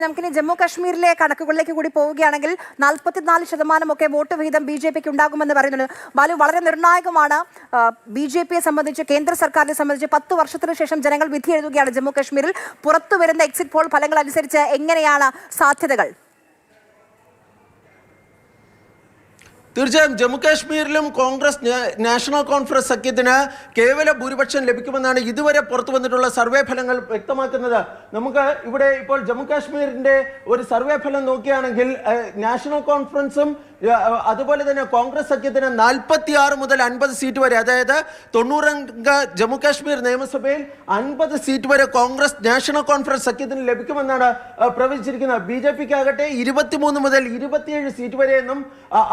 നമുക്കിനി ജമ്മു കശ്മീരിലെ കണക്കുകളിലേക്ക് കൂടി പോവുകയാണെങ്കിൽ 44% വോട്ട് വിഹിതം ബി.ജെ.പിക്ക് ഉണ്ടാകുമെന്ന് പറയുന്നുണ്ട്. ബാലു, വളരെ നിർണായകമാണ്. ബി.ജെ.പിയെ സംബന്ധിച്ച്, കേന്ദ്ര സർക്കാരിനെ സംബന്ധിച്ച് 10 വർഷത്തിനു ശേഷം ജനങ്ങൾ വിധി എഴുതുകയാണ് ജമ്മു കശ്മീരിൽ. പുറത്തു വരുന്ന എക്സിറ്റ് പോൾ ഫലങ്ങൾ അനുസരിച്ച് എങ്ങനെയാണ് സാധ്യതകൾ? തീർച്ചയായും ജമ്മുകാശ്മീരിലും കോൺഗ്രസ് നാഷണൽ കോൺഫറൻസ് സഖ്യത്തിന് കേവല ഭൂരിപക്ഷം ലഭിക്കുമെന്നാണ് ഇതുവരെ പുറത്തു വന്നിട്ടുള്ള സർവേ ഫലങ്ങൾ വ്യക്തമാക്കുന്നത്. നമുക്ക് ഇവിടെ ഇപ്പോൾ ജമ്മുകാശ്മീരിന്റെ ഒരു സർവേ ഫലം നോക്കുകയാണെങ്കിൽ നാഷണൽ കോൺഫറൻസും അതുപോലെ തന്നെ കോൺഗ്രസ് സഖ്യത്തിന് 46 മുതൽ 50 സീറ്റ് വരെ, അതായത് 90 അംഗ ജമ്മുകാശ്മീർ നിയമസഭയിൽ 50 സീറ്റ് വരെ കോൺഗ്രസ് നാഷണൽ കോൺഫറൻസ് സഖ്യത്തിന് ലഭിക്കുമെന്നാണ് പ്രവചിച്ചിരിക്കുന്നത്. ബി.ജെ.പിക്ക് ആകട്ടെ 23 മുതൽ 27 സീറ്റ് വരെയെന്നും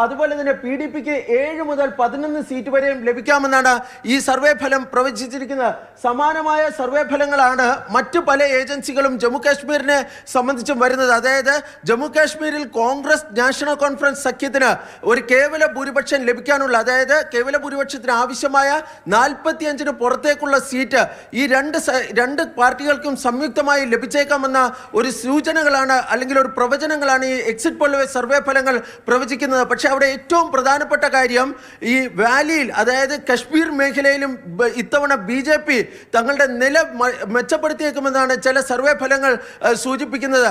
അതുപോലെ തന്നെ PDPക്ക് 7 മുതൽ 11 സീറ്റ് വരെയും ലഭിക്കാമെന്നാണ് ഈ സർവേ ഫലം പ്രവചിച്ചിരിക്കുന്നത്. സമാനമായ സർവേ ഫലങ്ങളാണ് മറ്റു പല ഏജൻസികളും ജമ്മുകാശ്മീരിനെ സംബന്ധിച്ചും വരുന്നത്. അതായത് ജമ്മുകാശ്മീരിൽ കോൺഗ്രസ് നാഷണൽ കോൺഫറൻസ് സഖ്യത്തിന് ഒരു കേവല ഭൂരിപക്ഷം ലഭിക്കാനുള്ള, അതായത് കേവല ഭൂരിപക്ഷത്തിന് ആവശ്യമായ 45-ന് പുറത്തേക്കുള്ള സീറ്റ് ഈ രണ്ട് പാർട്ടികൾക്കും സംയുക്തമായി ലഭിച്ചേക്കാമെന്ന ഒരു സൂചനകളാണ്, അല്ലെങ്കിൽ ഒരു പ്രവചനങ്ങളാണ് ഈ എക്സിറ്റ് പോൾ സർവേ ഫലങ്ങൾ പ്രവചിക്കുന്നത്. പക്ഷേ അവിടെ ഏറ്റവും പ്രധാനപ്പെട്ട കാര്യം, ഈ വാലിയിൽ, അതായത് കശ്മീർ മേഖലയിലും ഇത്തവണ ബി.ജെ.പി തങ്ങളുടെ നില മെച്ചപ്പെടുത്തിയേക്കുമെന്നാണ് ചില സർവേ ഫലങ്ങൾ സൂചിപ്പിക്കുന്നത്.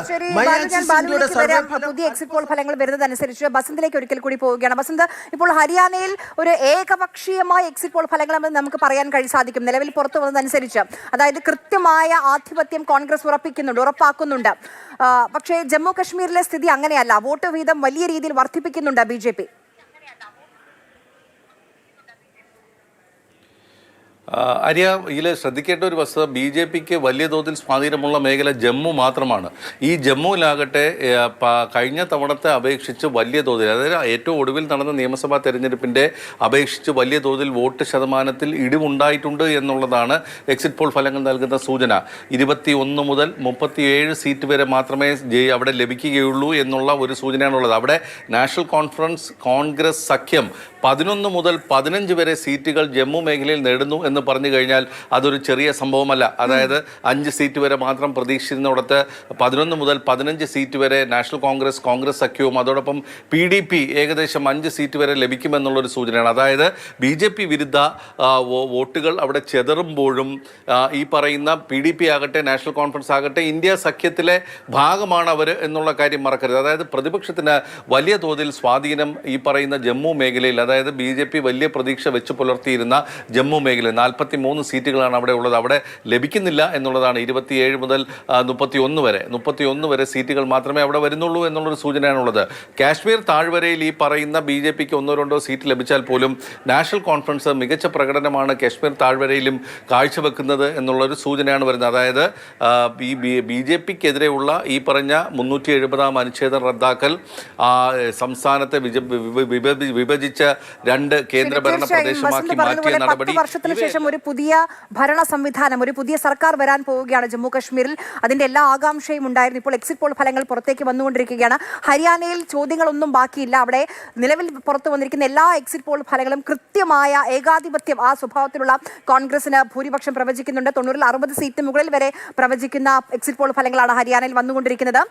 പുതിയ എക്സിറ്റ് പോൾ ഫലങ്ങൾ വരുന്നതനുസരിച്ച് ബസന്തിലേക്ക് ഒരിക്കൽ കൂടി പോവുകയാണ്. ബസന്ത്, ഇപ്പോൾ ഹരിയാനയിൽ ഒരു ഏകപക്ഷീയമായ എക്സിറ്റ് പോൾ ഫലങ്ങളെന്ന് നമുക്ക് പറയാൻ സാധിക്കും നിലവിൽ പുറത്തു വന്നതനുസരിച്ച്. അതായത് കൃത്യമായ ആധിപത്യം കോൺഗ്രസ് ഉറപ്പാക്കുന്നുണ്ട്. പക്ഷേ ജമ്മു കശ്മീരിലെ സ്ഥിതി അങ്ങനെയല്ല. വോട്ട് വീതം വലിയ രീതിയിൽ വർദ്ധിപ്പിക്കുന്നുണ്ട് ബി.ജെ.പി. ആര്യ, ഇതിൽ ശ്രദ്ധിക്കേണ്ട ഒരു വസ്തുത, ബി.ജെ.പിക്ക് വലിയ തോതിൽ സ്വാധീനമുള്ള മേഖല ജമ്മു മാത്രമാണ്. ഈ ജമ്മുവിലാകട്ടെ കഴിഞ്ഞ തവണത്തെ അപേക്ഷിച്ച് വലിയ തോതിൽ, അതായത് ഏറ്റവും ഒടുവിൽ നടന്ന നിയമസഭാ തെരഞ്ഞെടുപ്പിൻ്റെ അപേക്ഷിച്ച് വലിയ തോതിൽ വോട്ട് ശതമാനത്തിൽ ഇടിവുണ്ടായിട്ടുണ്ട് എന്നുള്ളതാണ് എക്സിറ്റ് പോൾ ഫലങ്ങൾ നൽകുന്ന സൂചന. 21 മുതൽ 37 സീറ്റ് വരെ മാത്രമേ അവിടെ ലഭിക്കുകയുള്ളൂ എന്നുള്ള ഒരു സൂചനയാണുള്ളത്. അവിടെ നാഷണൽ കോൺഗ്രസ് സഖ്യം 11 മുതൽ 15 വരെ സീറ്റുകൾ ജമ്മു മേഖലയിൽ നേടുന്നു എന്ന് പറഞ്ഞു കഴിഞ്ഞാൽ അതൊരു ചെറിയ സംഭവമല്ല. അതായത് 5 സീറ്റ് വരെ മാത്രം പ്രതീക്ഷിച്ചിരുന്നിടത്ത് 11 മുതൽ 15 സീറ്റ് വരെ നാഷണൽ കോൺഗ്രസ് സഖ്യവും അതോടൊപ്പം PDP ഏകദേശം 5 സീറ്റ് വരെ ലഭിക്കുമെന്നുള്ളൊരു സൂചനയാണ്. അതായത് ബി.ജെ.പി വിരുദ്ധ വോട്ടുകൾ അവിടെ ചെതറുമ്പോഴും ഈ പറയുന്ന PDP ആകട്ടെ നാഷണൽ കോൺഫറൻസ് ആകട്ടെ ഇന്ത്യ സഖ്യത്തിലെ ഭാഗമാണ് അവർ എന്നുള്ള കാര്യം മറക്കരുത്. അതായത് പ്രതിപക്ഷത്തിന് വലിയ തോതിൽ സ്വാധീനം ഈ പറയുന്ന ജമ്മു മേഖലയിൽ, അതായത് ബി.ജെ.പി വലിയ പ്രതീക്ഷ വെച്ച് പുലർത്തിയിരുന്ന ജമ്മു മേഖല 43 സീറ്റുകളാണ് അവിടെ ഉള്ളത്. അവിടെ ലഭിക്കുന്നില്ല എന്നുള്ളതാണ്. 27 മുതൽ 31 വരെ സീറ്റുകൾ മാത്രമേ അവിടെ വരുന്നുള്ളൂ എന്നുള്ളൊരു സൂചനയാണുള്ളത്. കാശ്മീർ താഴ്വരയിൽ ഈ പറയുന്ന ബി.ജെ.പിക്ക് 1-2 സീറ്റ് ലഭിച്ചാൽ പോലും നാഷണൽ കോൺഫറൻസ് മികച്ച പ്രകടനമാണ് കാശ്മീർ താഴ്വരയിലും കാഴ്ചവെക്കുന്നത് എന്നുള്ളൊരു സൂചനയാണ് വരുന്നത്. അതായത് ബി.ജെ.പിക്കെതിരെയുള്ള ഈ പറഞ്ഞ 370-ാം അനുച്ഛേദം റദ്ദാക്കൽ, സംസ്ഥാനത്തെ വിഭജിച്ച 2 കേന്ദ്രഭരണ പ്രദേശമാക്കി മാറ്റിയ നടപടി, ശേഷം ഒരു പുതിയ ഭരണ സംവിധാനം, ഒരു പുതിയ സർക്കാർ വരാൻ പോവുകയാണ് ജമ്മു കശ്മീരിൽ. അതിന്റെ എല്ലാ ആകാംക്ഷയും ഉണ്ടായിരുന്നു. ഇപ്പോൾ എക്സിറ്റ് പോൾ ഫലങ്ങൾ പുറത്തേക്ക് വന്നുകൊണ്ടിരിക്കുകയാണ്. ഹരിയാനയിൽ ചോദ്യങ്ങളൊന്നും ബാക്കിയില്ല. അവിടെ നിലവിൽ പുറത്തു വന്നിരിക്കുന്ന എല്ലാ എക്സിറ്റ് പോൾ ഫലങ്ങളും കൃത്യമായ ഏകാധിപത്യം, ആ സ്വഭാവത്തിലുള്ള കോൺഗ്രസിന് ഭൂരിപക്ഷം പ്രവചിക്കുന്നുണ്ട്. 90-ൽ 60 സീറ്റ് മുകളിൽ വരെ പ്രവചിക്കുന്ന എക്സിറ്റ് പോൾ ഫലങ്ങളാണ് ഹരിയാനയിൽ വന്നുകൊണ്ടിരിക്കുന്നത്.